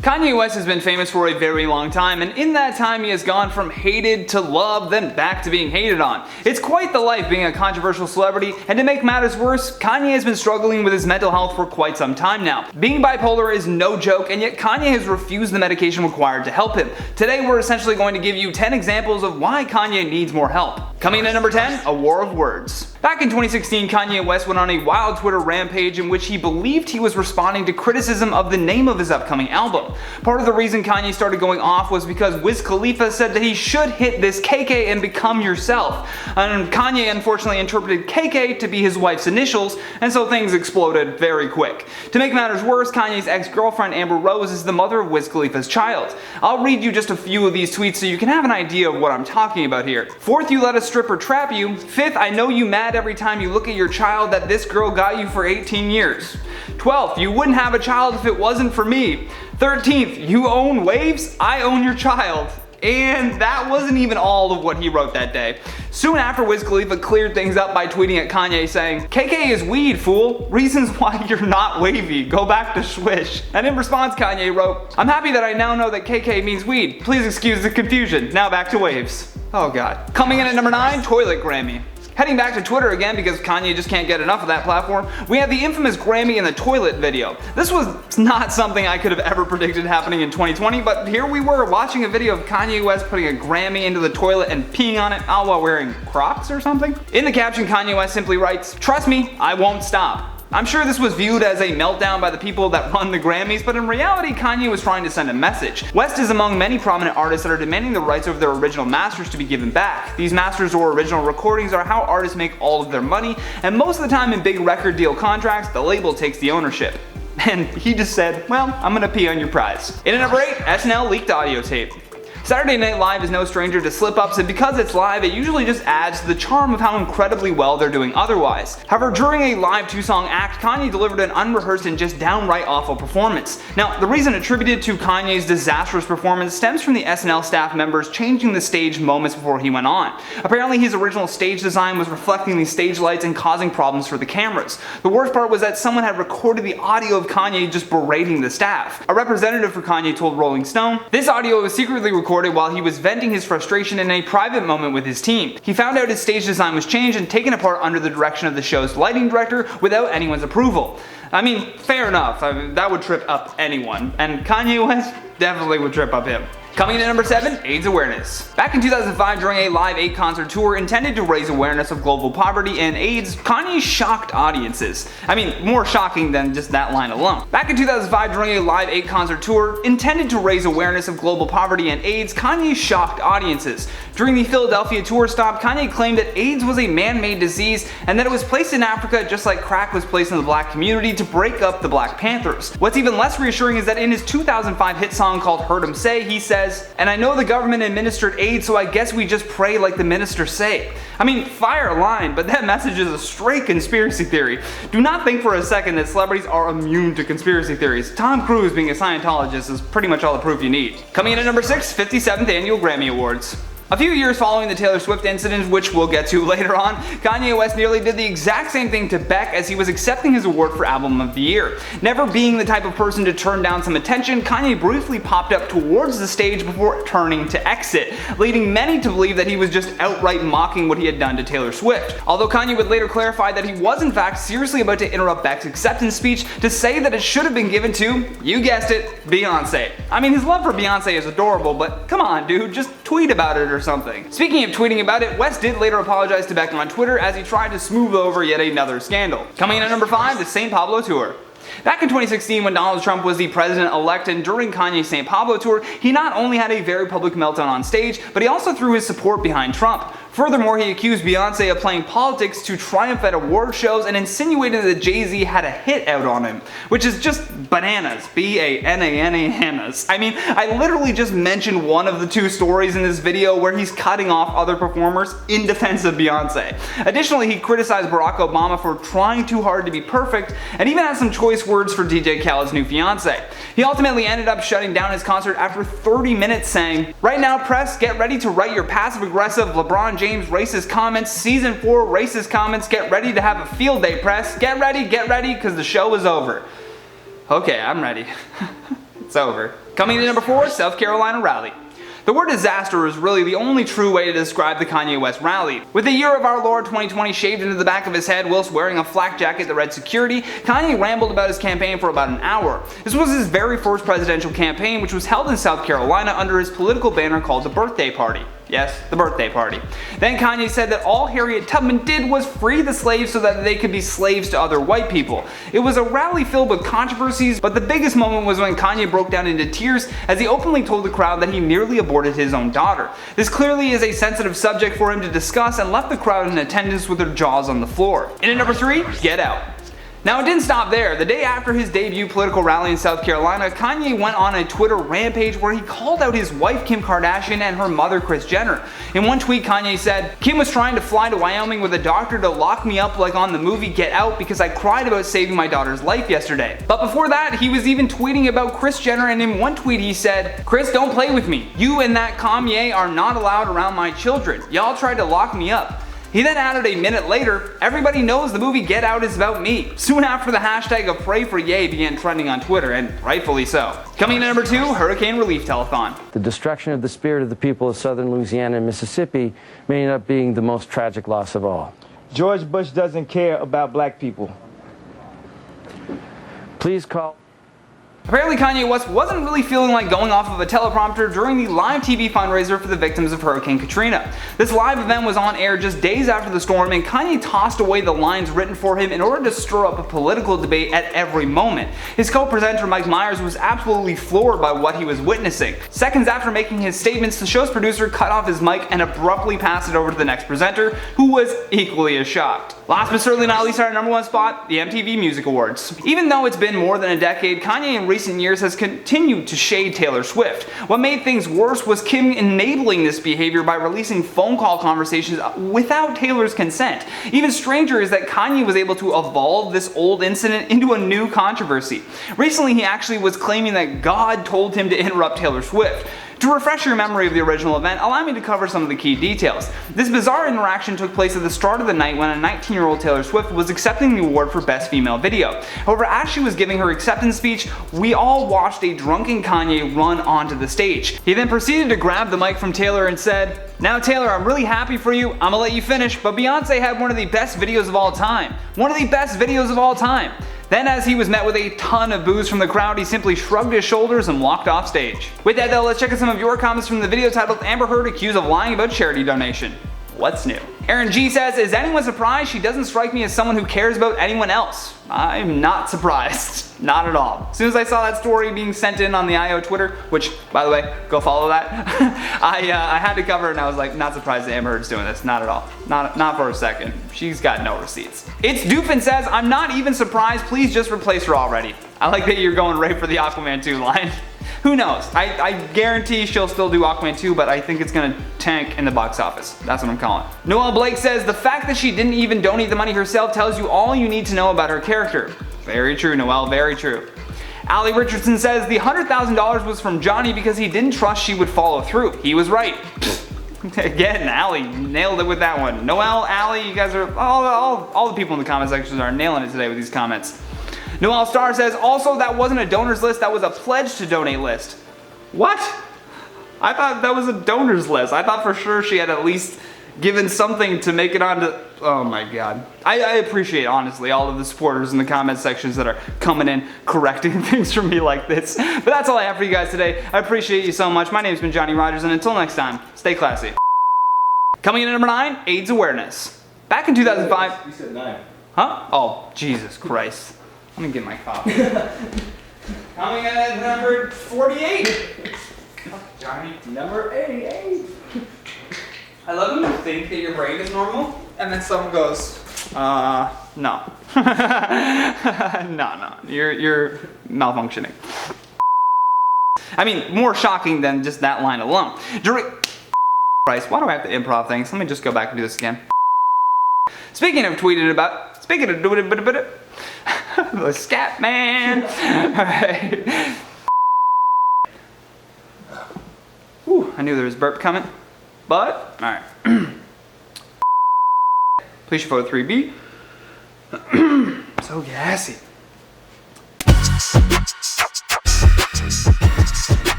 Kanye West has been famous for a very long time, and in that time he has gone from hated to loved, then back to being hated on. It's quite the life being a controversial celebrity, and to make matters worse, Kanye has been struggling with his mental health for quite some time now. Being bipolar is no joke, and yet Kanye has refused the medication required to help him. Today we're essentially going to give you 10 examples of why Kanye needs more help. Coming in at number 10, a war of words. Back in 2016, Kanye West went on a wild Twitter rampage in which he believed he was responding to criticism of the name of his upcoming album. Part of the reason Kanye started going off was because Wiz Khalifa said that he should hit this KK and become yourself. And Kanye unfortunately interpreted KK to be his wife's initials, and so things exploded very quick. To make matters worse, Kanye's ex-girlfriend Amber Rose is the mother of Wiz Khalifa's child. I'll read you just a few of these tweets so you can have an idea of what I'm talking about here. 4th, you let a stripper trap you. 5th, I know you mad every time you look at your child that this girl got you for 18 years. 12th, you wouldn't have a child if it wasn't for me. 13th, you own waves, I own your child. And that wasn't even all of what he wrote that day. Soon after, Wiz Khalifa cleared things up by tweeting at Kanye saying, "KK is weed, fool. Reasons why you're not wavy. Go back to Swish." And in response, Kanye wrote, "I'm happy that I now know that KK means weed. Please excuse the confusion. Now back to waves." Oh god. Coming in at number 9, toilet Grammy. Heading back to Twitter again because Kanye just can't get enough of that platform, we have the infamous Grammy in the toilet video. This was not something I could have ever predicted happening in 2020, but here we were watching a video of Kanye West putting a Grammy into the toilet and peeing on it, all while wearing Crocs or something. In the caption, Kanye West simply writes, "Trust me, I won't stop." I'm sure this was viewed as a meltdown by the people that run the Grammys, but in reality, Kanye was trying to send a message. West is among many prominent artists that are demanding the rights over their original masters to be given back. These masters or original recordings are how artists make all of their money, and most of the time in big record deal contracts, the label takes the ownership. And he just said, well, I'm gonna pee on your prize. In at number 8, SNL leaked audio tape. Saturday Night Live is no stranger to slip-ups, and because it's live, it usually just adds to the charm of how incredibly well they're doing otherwise. However, during a live 2-song act, Kanye delivered an unrehearsed and just downright awful performance. Now, the reason attributed to Kanye's disastrous performance stems from the SNL staff members changing the stage moments before he went on. Apparently, his original stage design was reflecting the stage lights and causing problems for the cameras. The worst part was that someone had recorded the audio of Kanye just berating the staff. A representative for Kanye told Rolling Stone, "This audio was secretly recorded while he was venting his frustration in a private moment with his team. He found out his stage design was changed and taken apart under the direction of the show's lighting director without anyone's approval." I mean, fair enough. That would trip up anyone, and Kanye West definitely would trip up him. Coming in at number 7, AIDS awareness. Back in 2005, during a Live 8 concert tour intended to raise awareness of global poverty and AIDS, Kanye shocked audiences. I mean, more shocking than just that line alone. Back in 2005, during a Live 8 concert tour intended to raise awareness of global poverty and AIDS, Kanye shocked audiences. During the Philadelphia tour stop, Kanye claimed that AIDS was a man-made disease and that it was placed in Africa just like crack was placed in the black community to break up the Black Panthers. What's even less reassuring is that in his 2005 hit song called Heard 'Em Say, he says, "And I know the government administered AIDS, so I guess we just pray like the ministers say." I mean, fire line, but that message is a straight conspiracy theory. Do not think for a second that celebrities are immune to conspiracy theories. Tom Cruise being a Scientologist is pretty much all the proof you need. Coming in at number 6, 57th Annual Grammy Awards. A few years following the Taylor Swift incident, which we'll get to later on, Kanye West nearly did the exact same thing to Beck as he was accepting his award for Album of the Year. Never being the type of person to turn down some attention, Kanye briefly popped up towards the stage before turning to exit, leading many to believe that he was just outright mocking what he had done to Taylor Swift. Although Kanye would later clarify that he was in fact seriously about to interrupt Beck's acceptance speech to say that it should have been given to, you guessed it, Beyonce. I mean, his love for Beyonce is adorable, but come on dude, just tweet about it or something. Speaking of tweeting about it, West did later apologize to Beck on Twitter as he tried to smooth over yet another scandal. Coming in at number 5, the St. Pablo tour. Back in 2016, when Donald Trump was the president-elect and during Kanye's St. Pablo tour, he not only had a very public meltdown on stage, but he also threw his support behind Trump. Furthermore, he accused Beyonce of playing politics to triumph at award shows and insinuated that Jay-Z had a hit out on him, which is just bananas. B-A-N-A-N-A-Hanas. I mean, I literally just mentioned one of the 2 stories in this video where he's cutting off other performers in defense of Beyonce. Additionally, he criticized Barack Obama for trying too hard to be perfect, and even had some choice words for DJ Khaled's new fiancée. He ultimately ended up shutting down his concert after 30 minutes saying, "Right now, press, get ready to write your passive-aggressive LeBron James racist comments, season 4 racist comments, get ready to have a field day, press, get ready, because the show is over." Okay, I'm ready. It's over. Coming in number 4, South Carolina rally. The word disaster is really the only true way to describe the Kanye West rally. With the year of our Lord 2020 shaved into the back of his head whilst wearing a flak jacket that read security, Kanye rambled about his campaign for about an hour. This was his very first presidential campaign, which was held in South Carolina under his political banner called the Birthday Party. Yes, the birthday party. Then Kanye said that all Harriet Tubman did was free the slaves so that they could be slaves to other white people. It was a rally filled with controversies, but the biggest moment was when Kanye broke down into tears as he openly told the crowd that he nearly aborted his own daughter. This clearly is a sensitive subject for him to discuss and left the crowd in attendance with their jaws on the floor. And at number 3, Get Out. Now it didn't stop there. The day after his debut political rally in South Carolina, Kanye went on a Twitter rampage where he called out his wife Kim Kardashian and her mother Kris Jenner. In one tweet, Kanye said, "Kim was trying to fly to Wyoming with a doctor to lock me up like on the movie Get Out because I cried about saving my daughter's life yesterday." But before that, he was even tweeting about Kris Jenner, and in one tweet he said, "Kris, don't play with me. You and that Kanye are not allowed around my children. Y'all tried to lock me up." He then added a minute later, "Everybody knows the movie Get Out is about me." Soon after, the hashtag of Pray for Ye began trending on Twitter, and rightfully so. Coming in at number 2, Hurricane Relief Telethon. The destruction of the spirit of the people of southern Louisiana and Mississippi may end up being the most tragic loss of all. George Bush doesn't care about black people. Please call. Apparently Kanye West wasn't really feeling like going off of a teleprompter during the live TV fundraiser for the victims of Hurricane Katrina. This live event was on air just days after the storm, and Kanye tossed away the lines written for him in order to stir up a political debate at every moment. His co-presenter Mike Myers was absolutely floored by what he was witnessing. Seconds after making his statements, the show's producer cut off his mic and abruptly passed it over to the next presenter, who was equally as shocked. Last but certainly not least, our number 1 spot, the MTV Music Awards. Even though it's been more than a decade, Kanye in recent years has continued to shade Taylor Swift. What made things worse was Kim enabling this behavior by releasing phone call conversations without Taylor's consent. Even stranger is that Kanye was able to evolve this old incident into a new controversy. Recently, he actually was claiming that God told him to interrupt Taylor Swift. To refresh your memory of the original event, allow me to cover some of the key details. This bizarre interaction took place at the start of the night when a 19-year-old Taylor Swift was accepting the award for Best Female Video. However, as she was giving her acceptance speech, we all watched a drunken Kanye run onto the stage. He then proceeded to grab the mic from Taylor and said, "Now Taylor, I'm really happy for you, I'm gonna let you finish, but Beyonce had one of the best videos of all time. One of the best videos of all time." Then, as he was met with a ton of boos from the crowd, he simply shrugged his shoulders and walked off stage. With that though, let's check out some of your comments from the video titled "Amber Heard Accused of Lying About Charity Donation." What's new? Aaron G says, "Is anyone surprised? She doesn't strike me as someone who cares about anyone else." I'm not surprised. Not at all. As soon as I saw that story being sent in on the IO Twitter, which, by the way, go follow that, I had to cover it and I was like, not surprised that Amber Heard's doing this. Not at all. Not for a second. She's got no receipts. It's Doofin says, "I'm not even surprised. Please just replace her already." I like that you're going right for the Aquaman 2 line. Who knows? I guarantee she'll still do Aquaman 2, but I think it's gonna tank in the box office. That's what I'm calling. Noelle Blake says, "The fact that she didn't even donate the money herself tells you all you need to know about her character." Very true, Noelle, very true. Allie Richardson says, "The $100,000 was from Johnny because he didn't trust she would follow through. He was right." Again, Allie nailed it with that one. Noelle, Allie, you guys are, all the people in the comment sections are nailing it today with these comments. Noelle Star says, "Also, that wasn't a donors list, that was a pledge to donate list." What? I thought that was a donors list. I thought for sure she had at least given something to make it onto, oh my god. I appreciate, honestly, all of the supporters in the comment sections that are coming in, correcting things for me like this. But that's all I have for you guys today. I appreciate you so much. My name's been Johnny Rogers, and until next time, stay classy. Coming in at number 9, AIDS awareness. Back in 2005. You said 9. Huh? Oh, Jesus Christ. Let me get my copy. Coming in at number 48. Johnny, number 88. I love when you think that your brain is normal, and then someone goes, no. No. You're malfunctioning. I mean, more shocking than just that line alone. Christ, why do I have to improv things? Let me just go back and do this again. Speaking of doing it, the scat man. Alright. Whew, I knew there was burp coming. But, alright. Please vote 3B. So gassy.